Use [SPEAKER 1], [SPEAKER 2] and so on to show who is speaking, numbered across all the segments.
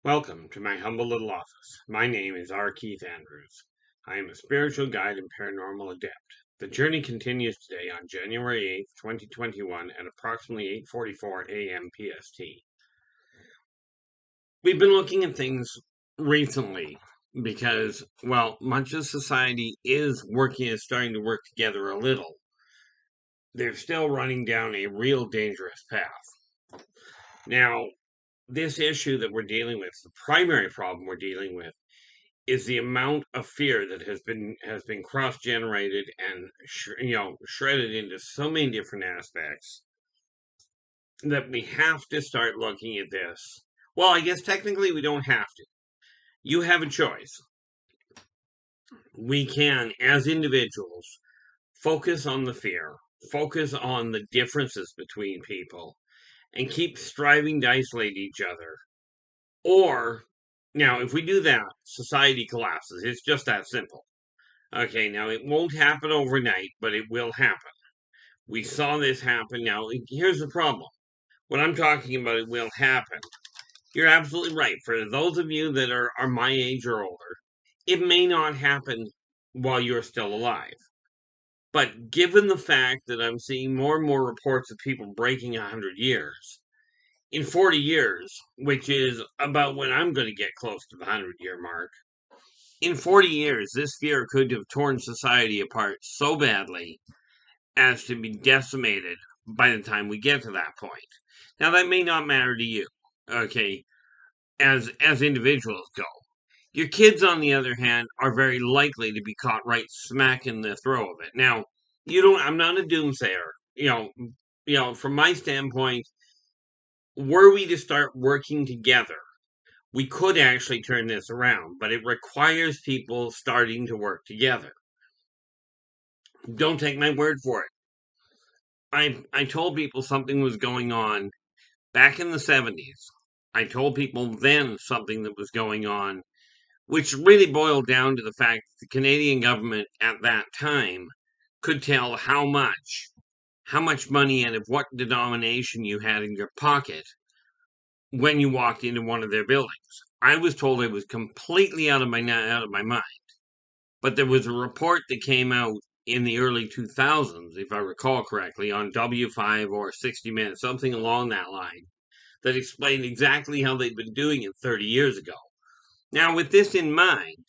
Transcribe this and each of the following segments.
[SPEAKER 1] Welcome to my humble little office. My name is R. Keith Andrews. I am a spiritual guide and paranormal adept. The journey continues today on January 8th, 2021 at approximately 8:44 a.m. PST. We've been looking at things recently because, well, much of society is starting to work together a little. They're still running down a real dangerous path. Now, this issue that we're dealing with, the primary problem we're dealing with, is the amount of fear that has been cross-generated and shredded into so many different aspects that we have to start looking at this. Well, I guess technically we don't have to. You have a choice. We can, as individuals, focus on the fear, focus on the differences between people, and keep striving to isolate each other. Or, now, if we do that, society collapses. It's just that simple. Okay, now it won't happen overnight, but it will happen. We saw this happen. Now, here's the problem. What I'm talking about, it will happen. You're absolutely right. For those of you that are my age or older, it may not happen while you're still alive. But given the fact that I'm seeing more and more reports of people breaking 100 years, in 40 years, which is about when I'm going to get close to the 100-year mark, in 40 years, this fear could have torn society apart so badly as to be decimated by the time we get to that point. Now, that may not matter to you, okay, as individuals go. Your kids, on the other hand, are very likely to be caught right smack in the throw of it. Now, I'm not a doomsayer. From my standpoint, were we to start working together, we could actually turn this around, but it requires people starting to work together. Don't take my word for it. I told people something was going on back in the 70s. I told people then something that was going on, which really boiled down to the fact that the Canadian government at that time could tell how much money and of what denomination you had in your pocket when you walked into one of their buildings. I was told I was completely out of my mind. But there was a report that came out in the early 2000s, if I recall correctly, on W5 or 60 Minutes, something along that line, that explained exactly how they'd been doing it 30 years ago. Now, with this in mind,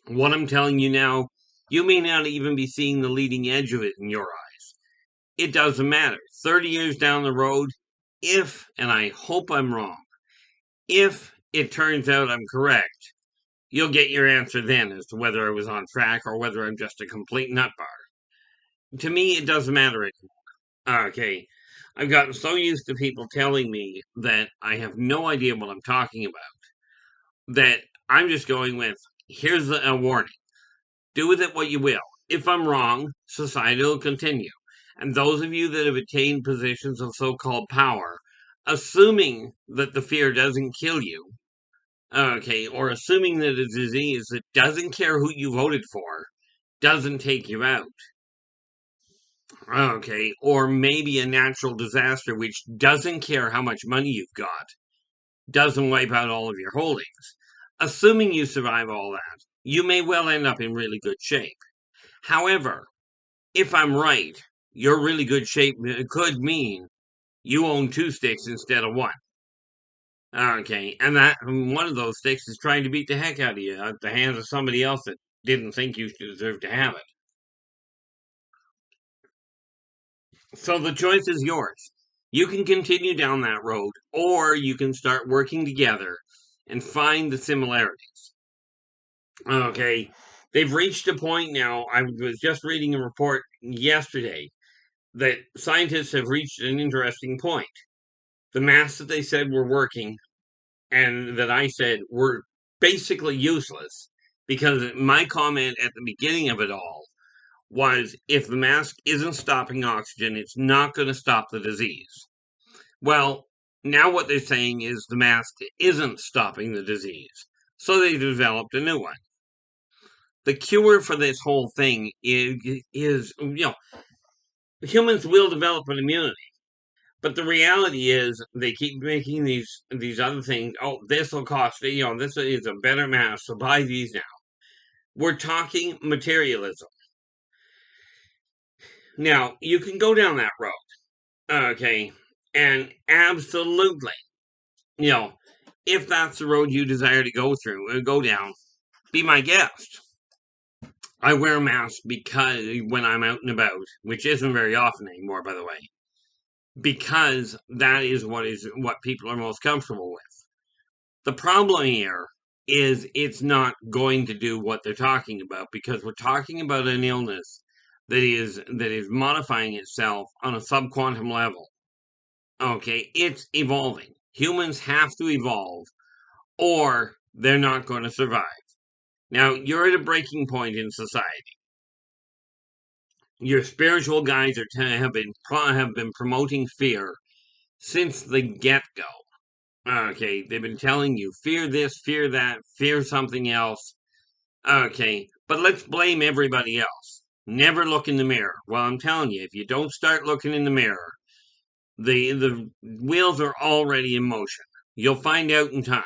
[SPEAKER 1] what I'm telling you now, you may not even be seeing the leading edge of it in your eyes. It doesn't matter. 30 years down the road, if, and I hope I'm wrong, if it turns out I'm correct, you'll get your answer then as to whether I was on track or whether I'm just a complete nutbar. To me, it doesn't matter anymore. Okay, I've gotten so used to people telling me that I have no idea what I'm talking about that I'm just going with, here's a warning. Do with it what you will. If I'm wrong, society will continue. And those of you that have attained positions of so-called power, assuming that the fear doesn't kill you, okay, or assuming that a disease that doesn't care who you voted for doesn't take you out, okay, or maybe a natural disaster which doesn't care how much money you've got, doesn't wipe out all of your holdings. Assuming you survive all that, you may well end up in really good shape. However, if I'm right, your really good shape could mean you own 2 sticks instead of 1. Okay, and that one of those sticks is trying to beat the heck out of you at the hands of somebody else that didn't think you deserved to have it. So the choice is yours. You can continue down that road, or you can start working together and find the similarities. Okay, they've reached a point now. I was just reading a report yesterday that scientists have reached an interesting point. The masks that they said were working and that I said were basically useless, because my comment at the beginning of it all was, if the mask isn't stopping oxygen, it's not going to stop the disease. Well, now what they're saying is the mask isn't stopping the disease. So they developed a new one. The cure for this whole thing is humans will develop an immunity. But the reality is, they keep making these other things. Oh, this will cost, this is a better mask, so buy these now. We're talking materialism. Now, you can go down that road, okay, and absolutely, you know, if that's the road you desire to go down, be my guest. I wear a mask because when I'm out and about, which isn't very often anymore, by the way, because that is what people are most comfortable with. The problem here is it's not going to do what they're talking about, because we're talking about an illness that is modifying itself on a subquantum level. Okay, it's evolving. Humans have to evolve, or they're not going to survive. Now, you're at a breaking point in society. Your spiritual guides have been promoting fear since the get-go. Okay, they've been telling you fear this, fear that, fear something else. Okay, but let's blame everybody else. Never look in the mirror. Well, I'm telling you, if you don't start looking in the mirror, the wheels are already in motion. You'll find out in time.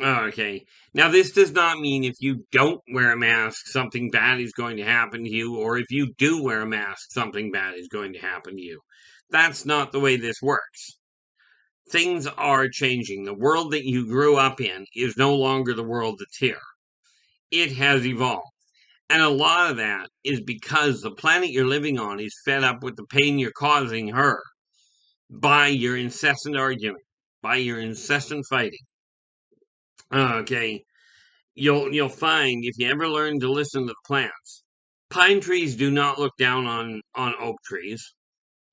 [SPEAKER 1] Okay. Now, this does not mean if you don't wear a mask, something bad is going to happen to you, or if you do wear a mask, something bad is going to happen to you. That's not the way this works. Things are changing. The world that you grew up in is no longer the world that's here. It has evolved. And a lot of that is because the planet you're living on is fed up with the pain you're causing her by your incessant argument, by your incessant fighting. Okay, you'll find if you ever learn to listen to plants, pine trees do not look down on oak trees.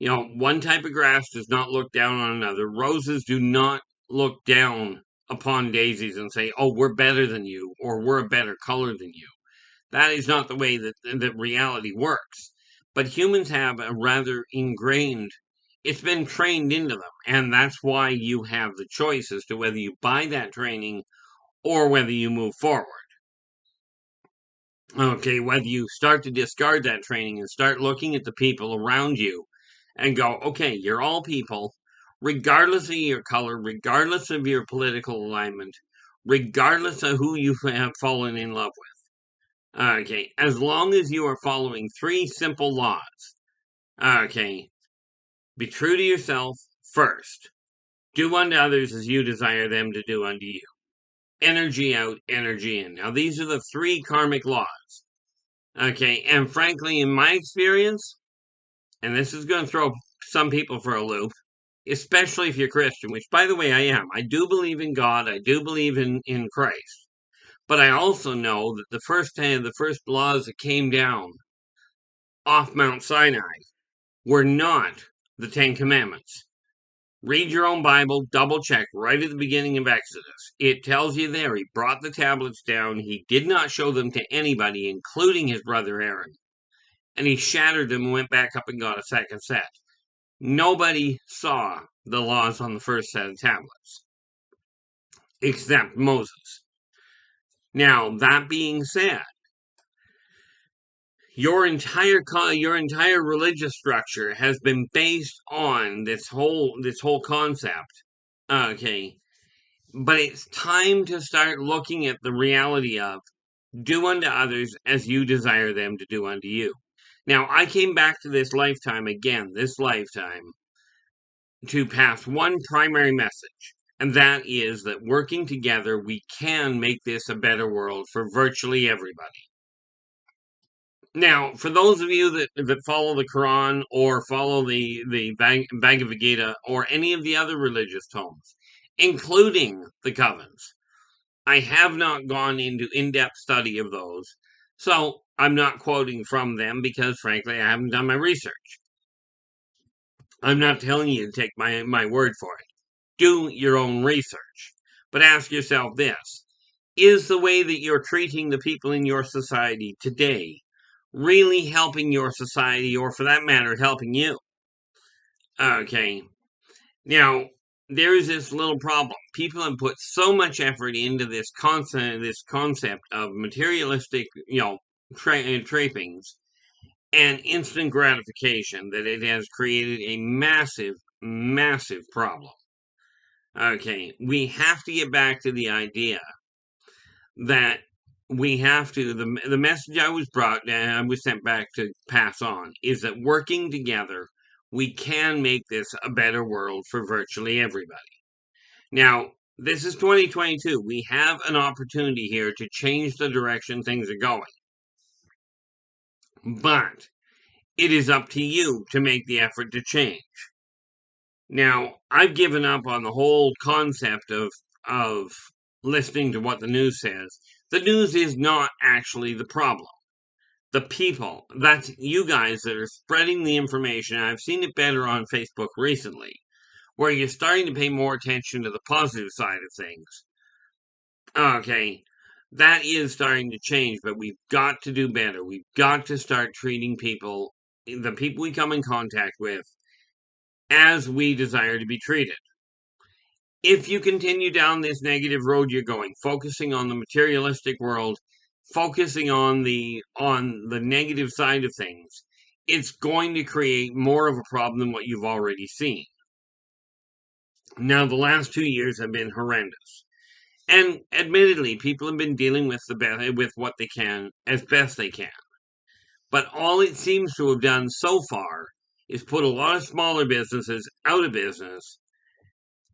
[SPEAKER 1] One type of grass does not look down on another. Roses do not look down upon daisies and say, "Oh, we're better than you," or "We're a better color than you." That is not the way that reality works. But humans have a rather ingrained, it's been trained into them, and that's why you have the choice as to whether you buy that training or whether you move forward. Okay, whether you start to discard that training and start looking at the people around you and go, okay, you're all people, regardless of your color, regardless of your political alignment, regardless of who you have fallen in love with. Okay, as long as you are following three simple laws. Okay, be true to yourself first. Do unto others as you desire them to do unto you. Energy out, energy in. Now, these are the three karmic laws. Okay, and frankly, in my experience, and this is going to throw some people for a loop, especially if you're Christian, which, by the way, I am. I do believe in God. I do believe in Christ. But I also know that the first laws that came down off Mount Sinai were not the Ten Commandments. Read your own Bible, double check right at the beginning of Exodus. It tells you there, he brought the tablets down. He did not show them to anybody, including his brother Aaron. And he shattered them and went back up and got a second set. Nobody saw the laws on the first set of tablets, except Moses. Now, that being said, your entire religious structure has been based on this whole concept. Okay, but it's time to start looking at the reality of do unto others as you desire them to do unto you. Now, I came back to this lifetime, to pass one primary message, and that is that working together, we can make this a better world for virtually everybody. Now, for those of you that follow the Quran or follow the Bhagavad Gita or any of the other religious tomes, including the covens, I have not gone into in-depth study of those, so I'm not quoting from them because, frankly, I haven't done my research. I'm not telling you to take my word for it. Do your own research. But ask yourself this. Is the way that you're treating the people in your society today really helping your society, or for that matter, helping you? Okay. Now, there's this little problem. People have put so much effort into this concept of materialistic, trappings and instant gratification that it has created a massive massive problem. Okay, we have to get back to the idea that we have to, the message I was sent back to pass on is that working together, we can make this a better world for virtually everybody. Now, this is 2022. We have an opportunity here to change the direction things are going. But it is up to you to make the effort to change. Now, I've given up on the whole concept of listening to what the news says. The news is not actually the problem. The people, that's you guys that are spreading the information. I've seen it better on Facebook recently, where you're starting to pay more attention to the positive side of things. Okay, that is starting to change, but we've got to do better. We've got to start treating people, the people we come in contact with, as we desire to be treated. If you continue down this negative road you're going, focusing on the materialistic world, focusing on the negative side of things, it's going to create more of a problem than what you've already seen. Now, the last 2 years have been horrendous. And admittedly, people have been dealing with what they can as best they can. But all it seems to have done so far is put a lot of smaller businesses out of business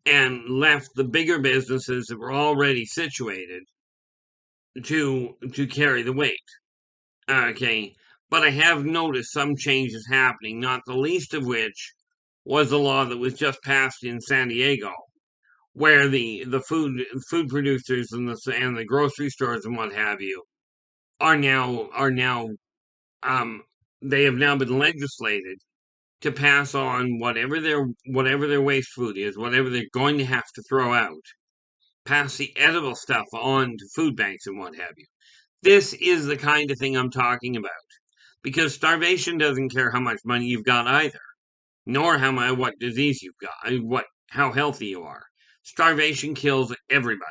[SPEAKER 1] and left the bigger businesses that were already situated to carry the weight. Okay, but I have noticed some changes happening, not the least of which was a law that was just passed in San Diego, where the food producers and the grocery stores and what have you are now they have now been legislated to pass on whatever their waste food is, whatever they're going to have to throw out, pass the edible stuff on to food banks and what have you. This is the kind of thing I'm talking about. Because starvation doesn't care how much money you've got either, nor what disease you've got, how healthy you are. Starvation kills everybody.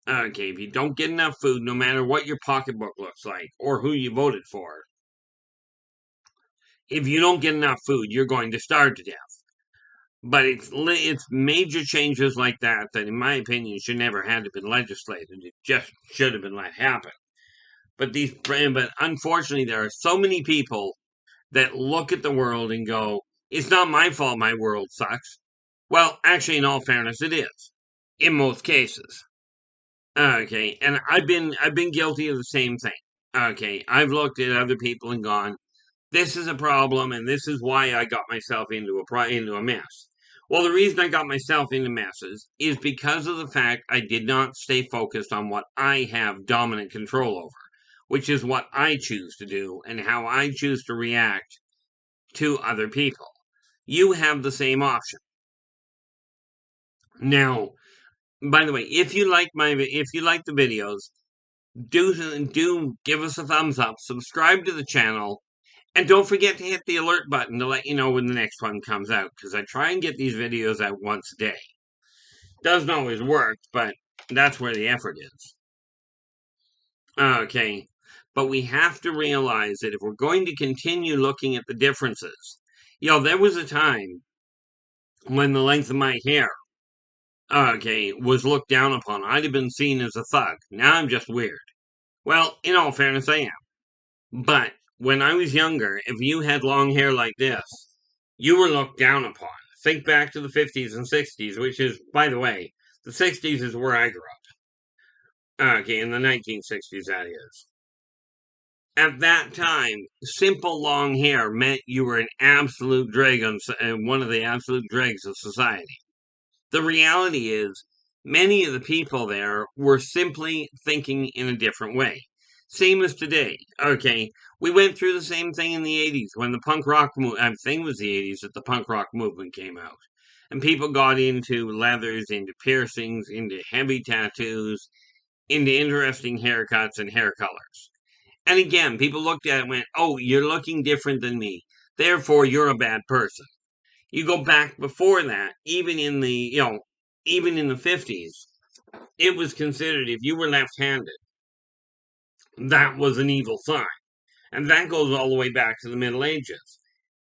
[SPEAKER 1] Okay, if you don't get enough food, no matter what your pocketbook looks like or who you voted for, if you don't get enough food, you're going to starve to death. But it's major changes like that, in my opinion, should never have been legislated. It just should have been let happen. But unfortunately, there are so many people that look at the world and go, "It's not my fault. My world sucks." Well, actually, in all fairness, it is in most cases. Okay, and I've been guilty of the same thing. Okay, I've looked at other people and gone, "This is a problem, and this is why I got myself into a mess." Well, the reason I got myself into messes is because of the fact I did not stay focused on what I have dominant control over, which is what I choose to do and how I choose to react to other people. You have the same option. Now, by the way, if you like the videos, do give us a thumbs up, subscribe to the channel, and don't forget to hit the alert button to let you know when the next one comes out, because I try and get these videos out once a day. Doesn't always work, but that's where the effort is. Okay, but we have to realize that if we're going to continue looking at the differences, there was a time when the length of my hair, was looked down upon. I'd have been seen as a thug. Now I'm just weird. Well, in all fairness, I am. But when I was younger, if you had long hair like this, you were looked down upon. Think back to the 50s and 60s, which is, by the way, the 60s is where I grew up. Okay, in the 1960s, that is. At that time, simple long hair meant you were an absolute drag on one of the absolute dregs of society. The reality is, many of the people there were simply thinking in a different way. Same as today. Okay, we went through the same thing in the 80s when the punk rock movement, I think it was the 80s that the punk rock movement came out. And people got into leathers, into piercings, into heavy tattoos, into interesting haircuts and hair colors. And again, people looked at it and went, "Oh, you're looking different than me. Therefore, you're a bad person." You go back before that, even in the 50s, it was considered if you were left-handed, that was an evil sign. And that goes all the way back to the Middle Ages.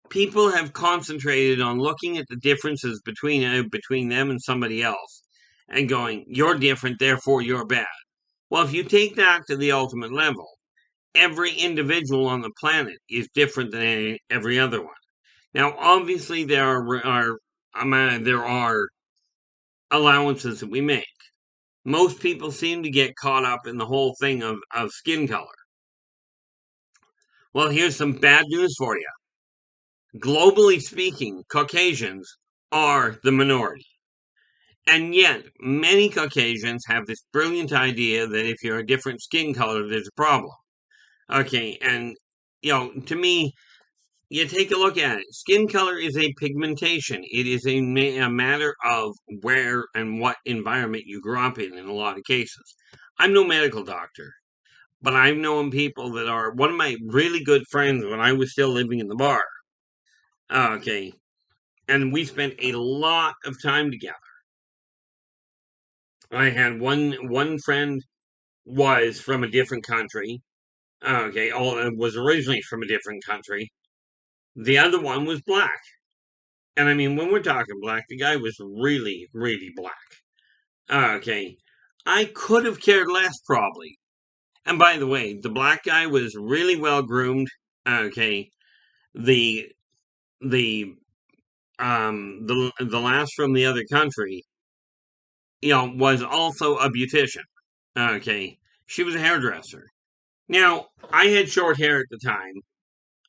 [SPEAKER 1] People have concentrated on looking at the differences between them and somebody else and going, you're different, therefore you're bad. Well, if you take that to the ultimate level, every individual on the planet is different than every other one. Now, obviously, there are allowances that we make. Most people seem to get caught up in the whole thing of skin color. Well, here's some bad news for you. Globally speaking, Caucasians are the minority. And yet, many Caucasians have this brilliant idea that if you're a different skin color, there's a problem. Okay, and, to me, you take a look at it. Skin color is a pigmentation. It is a matter of where and what environment you grew up in a lot of cases. I'm no medical doctor, but I've known people that are one of my really good friends when I was still living in the bar. Okay, and we spent a lot of time together. I had one friend was from a different country. Okay, was originally from a different country. The other one was black. And I mean, when we're talking black, the guy was really, really black. Okay. I could have cared less, probably. And by the way, the black guy was really well groomed. Okay. The the last from the other country, was also a beautician. Okay. She was a hairdresser. Now, I had short hair at the time.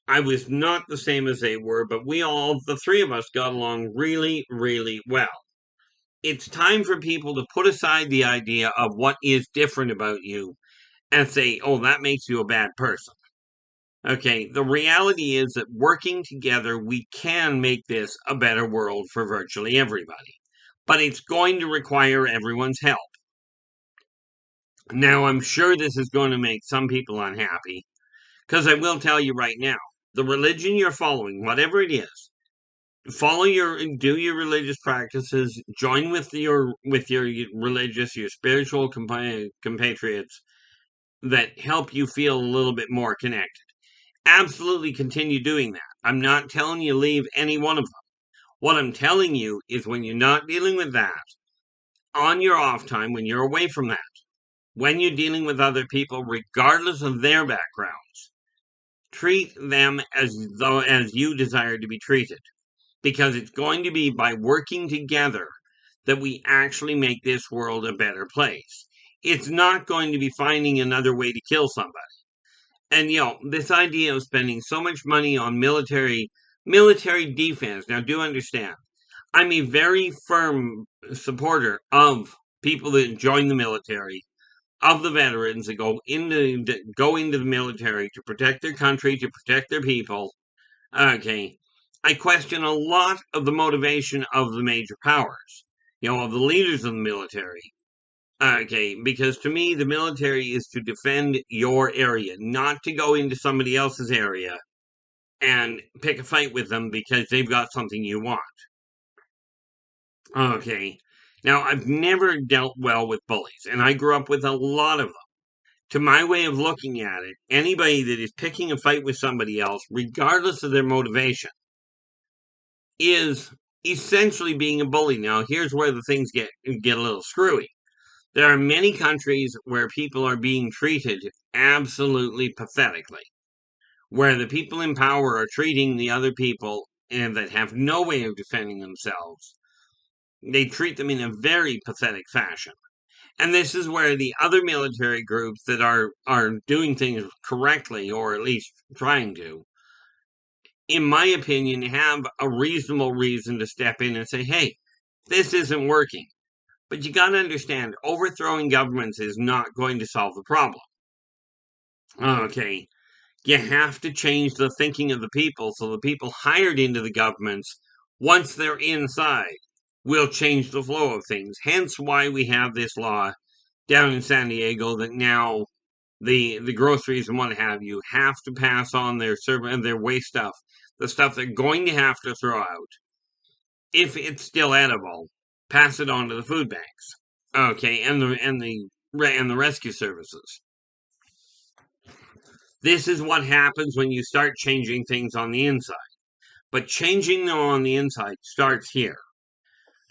[SPEAKER 1] I was not the same as they were, but the three of us, got along really, really well. It's time for people to put aside the idea of what is different about you and say, oh, that makes you a bad person. Okay, the reality is that working together, we can make this a better world for virtually everybody. But it's going to require everyone's help. Now, I'm sure this is going to make some people unhappy, because I will tell you right now, the religion you're following, whatever it is, do your religious practices, join with your your spiritual compatriots that help you feel a little bit more connected. Absolutely continue doing that. I'm not telling you leave any one of them. What I'm telling you is when you're not dealing with that, on your off time, when you're away from that, when you're dealing with other people, regardless of their backgrounds, treat them as you desire to be treated. Because it's going to be by working together that we actually make this world a better place. It's not going to be finding another way to kill somebody. And this idea of spending so much money on military defense. Now, do understand, I'm a very firm supporter of people that join the military, of the veterans that go into the military to protect their country, to protect their people. Okay, I question a lot of the motivation of the major powers, of the leaders of the military. Okay, because to me, the military is to defend your area, not to go into somebody else's area and pick a fight with them because they've got something you want. Okay, now I've never dealt well with bullies, and I grew up with a lot of them. To my way of looking at it, anybody that is picking a fight with somebody else, regardless of their motivation, is essentially being a bully. Now, here's where the things get a little screwy. There are many countries where people are being treated absolutely pathetically, where the people in power are treating the other people and that have no way of defending themselves. They treat them in a very pathetic fashion. And this is where the other military groups that are doing things correctly, or at least trying to, in my opinion, have a reasonable reason to step in and say, hey, this isn't working. But you got to understand, overthrowing governments is not going to solve the problem. Okay, you have to change the thinking of the people so the people hired into the governments, once they're inside, will change the flow of things. Hence why we have this law down in San Diego that now the groceries and what have you have to pass on their waste stuff, the stuff they're going to have to throw out, if it's still edible, pass it on to the food banks. Okay, and the rescue services. This is what happens when you start changing things on the inside. But changing them on the inside starts here.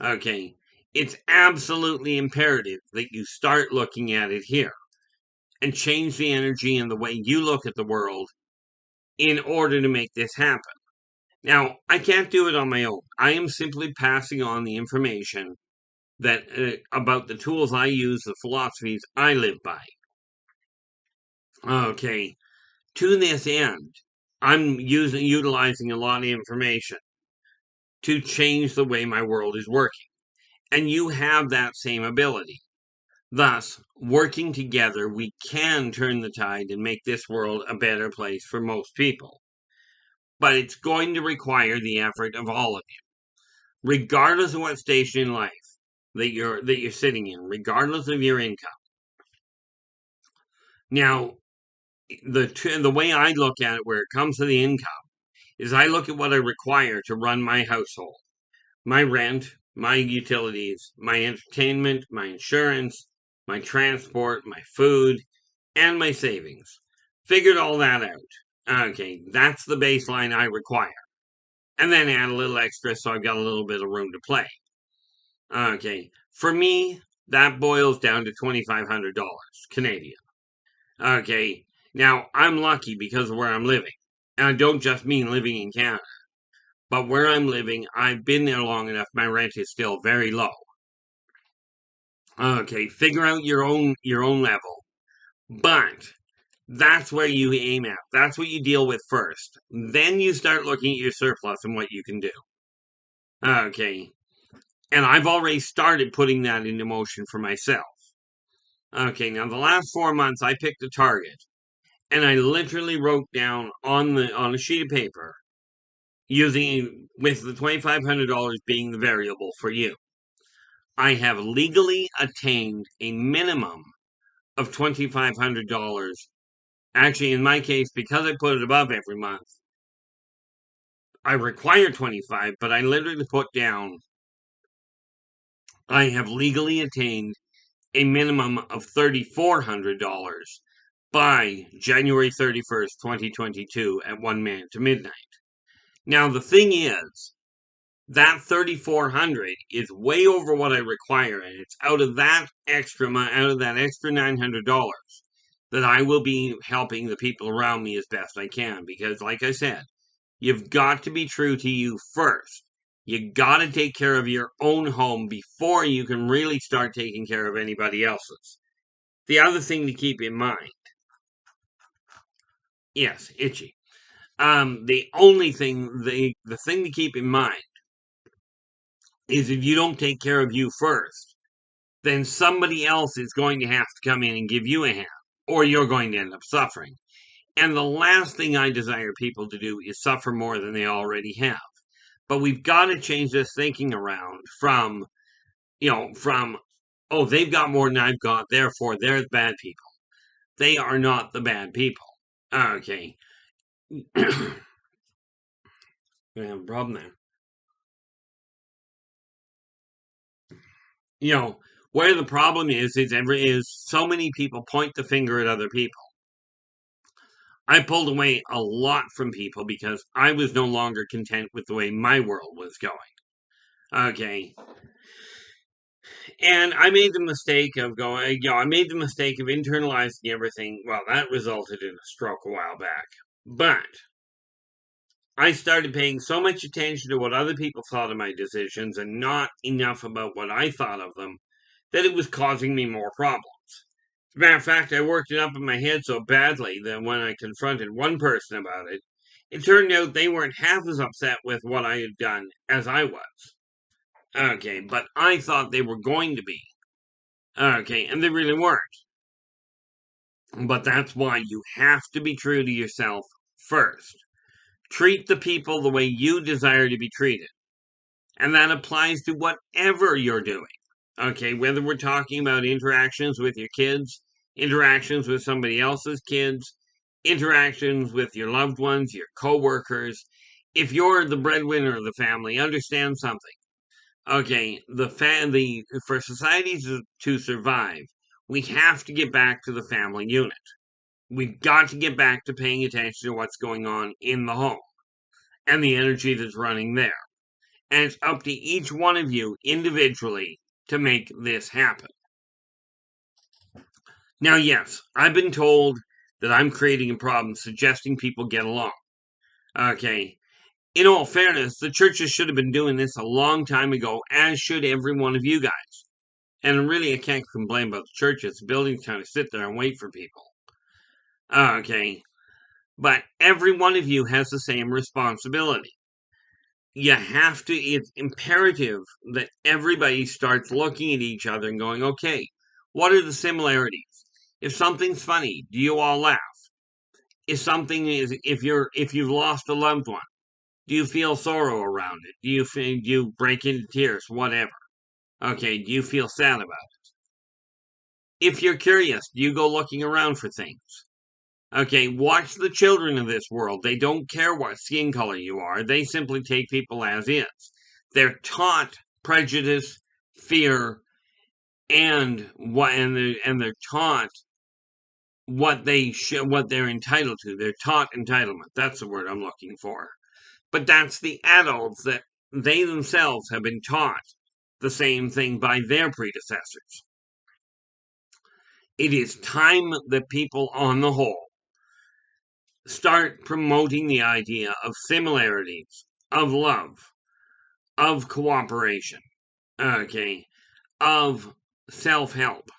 [SPEAKER 1] Okay. It's absolutely imperative that you start looking at it here and change the energy and the way you look at the world in order to make this happen. Now, I can't do it on my own. I am simply passing on the information that about the tools I use, the philosophies I live by. Okay, to this end, I'm utilizing a lot of information to change the way my world is working. And you have that same ability. Thus, working together, we can turn the tide and make this world a better place for most people. But it's going to require the effort of all of you, regardless of what station in life that you're sitting in, regardless of your income. Now, the way I look at it, where it comes to the income, is I look at what I require to run my household, my rent, my utilities, my entertainment, my insurance, my transport, my food, and my savings. Figured all that out. Okay, that's the baseline I require. And then add a little extra so I've got a little bit of room to play. Okay, for me, that boils down to $2,500 Canadian. Okay, now I'm lucky because of where I'm living. And I don't just mean living in Canada. But where I'm living, I've been there long enough, my rent is still very low. Okay, figure out your own level. But that's where you aim at. That's what you deal with first. Then you start looking at your surplus and what you can do. Okay. And I've already started putting that into motion for myself. Okay, now the last 4 months I picked a target and I literally wrote down on a sheet of paper, using with the $2,500 being the variable for you. I have legally attained a minimum of $2,500. Actually, in my case, because I put it above every month, I require 25, but I literally put down I have legally attained a minimum of $3,400 by January 31st, 2022 at 1 minute to midnight. Now, the thing is, that 3,400 is way over what I require, and it's out of that extra $900 that I will be helping the people around me as best I can. Because, like I said, you've got to be true to you first. You got to take care of your own home before you can really start taking care of anybody else's. The other thing to keep in mind, yes, itchy. The thing to keep in mind is if you don't take care of you first, then somebody else is going to have to come in and give you a hand, or you're going to end up suffering. And the last thing I desire people to do is suffer more than they already have. But we've got to change this thinking around from, oh, they've got more than I've got, therefore they're the bad people. They are not the bad people. Okay. We have a problem there. Where the problem is so many people point the finger at other people. I pulled away a lot from people because I was no longer content with the way my world was going. Okay. And I made the mistake of internalizing everything. Well, that resulted in a stroke a while back. But I started paying so much attention to what other people thought of my decisions and not enough about what I thought of them that it was causing me more problems. As a matter of fact, I worked it up in my head so badly that when I confronted one person about it, it turned out they weren't half as upset with what I had done as I was. Okay, but I thought they were going to be. Okay, and they really weren't. But that's why you have to be true to yourself first. Treat the people the way you desire to be treated. And that applies to whatever you're doing. Okay, whether we're talking about interactions with your kids, interactions with somebody else's kids, interactions with your loved ones, your coworkers. If you're the breadwinner of the family, understand something. Okay, for society to survive, we have to get back to the family unit. We've got to get back to paying attention to what's going on in the home. and the energy that's running there. And it's up to each one of you individually to make this happen. Now, yes, I've been told that I'm creating a problem suggesting people get along. Okay. In all fairness, the churches should have been doing this a long time ago, as should every one of you guys. And really, I can't complain about the churches. The buildings kind of sit there and wait for people. Okay. But every one of you has the same responsibility. You have to, it's imperative that everybody starts looking at each other and going, okay, what are the similarities? If something's funny, do you all laugh? If you've lost a loved one, do you feel sorrow around it? Do you break into tears? Whatever. Okay, do you feel sad about it? If you're curious, do you go looking around for things? Okay, watch the children of this world. They don't care what skin color you are. They simply take people as is. They're taught prejudice, fear, and they're taught what they're entitled to. They're taught entitlement. That's the word I'm looking for. But that's the adults that they themselves have been taught the same thing by their predecessors. It is time that people on the whole start promoting the idea of similarities, of love, of cooperation, okay, of self-help.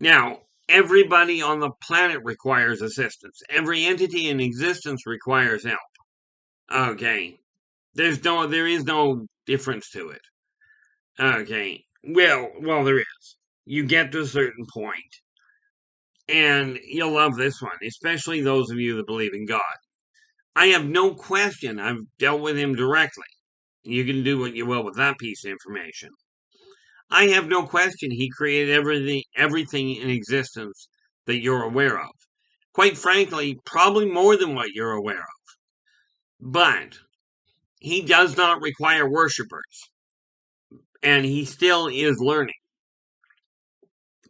[SPEAKER 1] Now, everybody on the planet requires assistance. Every entity in existence requires help. Okay. There is no difference to it. Okay. Well, there is. You get to a certain point, and you'll love this one, especially those of you that believe in God. I have no question I've dealt with him directly. You can do what you will with that piece of information. I have no question he created everything in existence that you're aware of. Quite frankly, probably more than what you're aware of. But he does not require worshippers. And he still is learning.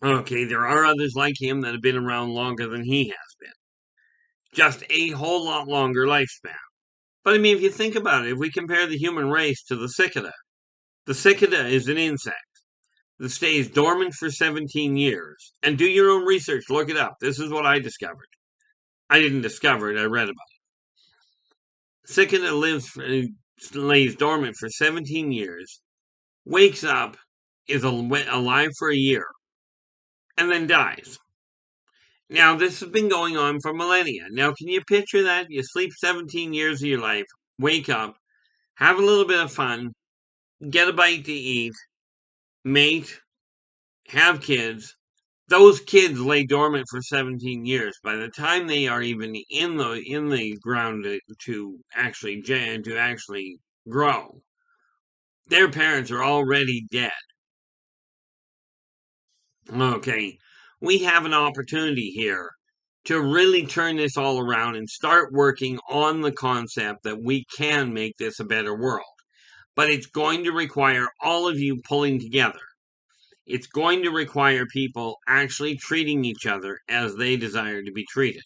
[SPEAKER 1] Okay, there are others like him that have been around longer than he has been. Just a whole lot longer lifespan. But I mean, if you think about it, if we compare the human race to the cicada is an insect that stays dormant for 17 years. And do your own research, look it up. This is what I discovered. I didn't discover it, I read about it. Cicada lays dormant for 17 years, wakes up, is alive for a year, and then dies. Now, this has been going on for millennia. Now, can you picture that? You sleep 17 years of your life, wake up, have a little bit of fun, get a bite to eat, mate, have kids. Those kids lay dormant for 17 years. By the time they are even in the ground to actually grow, their parents are already dead. Okay, we have an opportunity here to really turn this all around and start working on the concept that we can make this a better world. But it's going to require all of you pulling together. It's going to require people actually treating each other as they desire to be treated.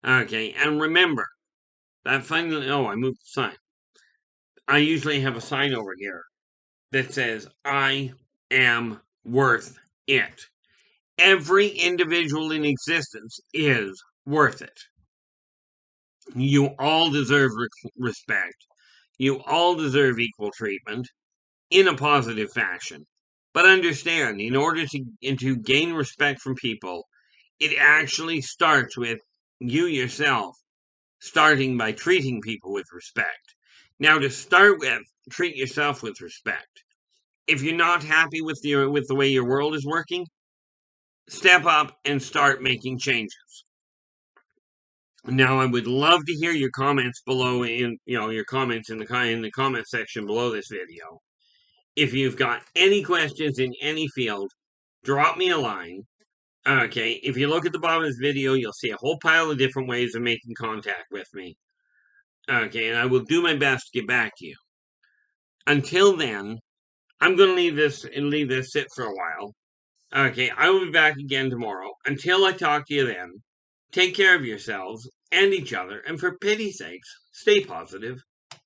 [SPEAKER 1] Okay, and remember, I moved the sign. I usually have a sign over here that says, I am worth it. Every individual in existence is worth it. You all deserve respect. You all deserve equal treatment in a positive fashion. But understand, in order to gain respect from people, it actually starts with you yourself starting by treating people with respect. Now, to start with, treat yourself with respect. If you're not happy with the way your world is working, step up and start making changes. Now, I would love to hear your comments below your comments in the comment section below this video. If you've got any questions in any field, drop me a line. Okay, if you look at the bottom of this video, you'll see a whole pile of different ways of making contact with me. Okay, and I will do my best to get back to you. Until then, I'm going to leave this sit for a while. Okay, I will be back again tomorrow. Until I talk to you then, take care of yourselves and each other, and for pity's sakes, stay positive.